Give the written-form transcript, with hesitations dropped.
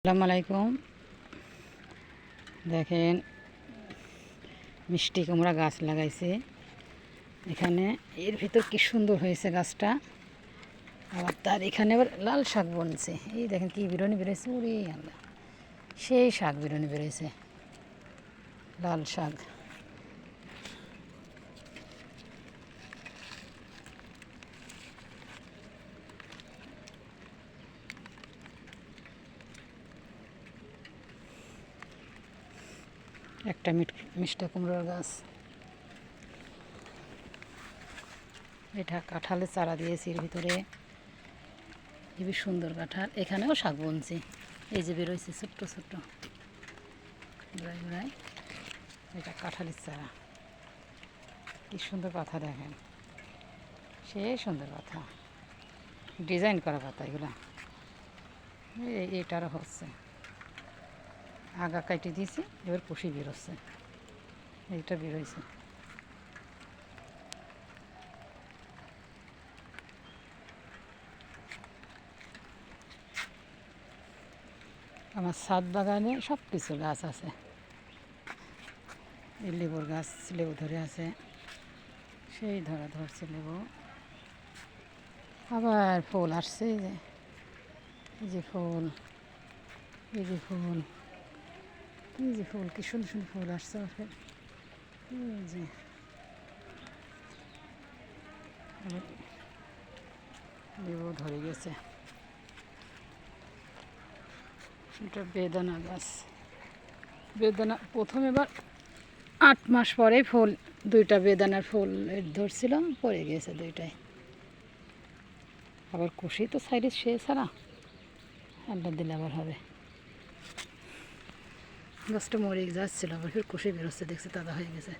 আসসালামু আলাইকুম। দেখেন মিষ্টি কুমড়া গাছ লাগাইছে এখানে। এর ভিতর কি সুন্দর হয়েছে গাছটা। আবার তার এখানে আবার লাল শাক বনছে। এই দেখেন কি বিরনি বেরোয়েছে, ওরে আল্লাহ, সেই শাক বিরনি বেরোয়েছে, লাল শাক। একটা মিষ্টি কুমড়োর গাছ। এটা কাঁঠালের চারা দিয়েছি এর ভিতরে, খুবই সুন্দর কাঁঠাল। এখানেও শাক বুনছি, এই যে বেরোয়েছে ছোট্ট ছোট্ট গোড়ায় গোড়ায়। এটা কাঁঠালের চারা, কি সুন্দর পাতা দেখেন, সেই সুন্দর পাতা, ডিজাইন করা পাতা এগুলো। এটারও হচ্ছে, আগা কাটে দিয়েছি, এবার কুশি বেরোচ্ছে, এইটা বেরোইছে। আমার ছাদ বাগানে সব কিছু গাছ আছে। এই লেবুর গাছ, লেবু ধরে আছে, সেই ধরছে লেবু। আবার ফুল আসছে, এই যে ফুল, এই যে ফুল, এই যে ফুল, কি সুন্দর সুন্দর ফুল আসছে। এই যে লেবু ধরে গেছে। এটা বেদানা গাছ। বেদানা প্রথম এবার 8 মাস পরে ফুল, দুইটা বেদানার ফুল ধরছিল, পড়ে গেছে দুইটাই। আবার কুশি তো সাইডে সে ছাড়া আল্লাহ দিলে আবার হবে। গাছটা মরে যাচ্ছিল, আবার ফের কুশি বেরোচ্ছে, দেখছে দাদা হয়ে গেছে।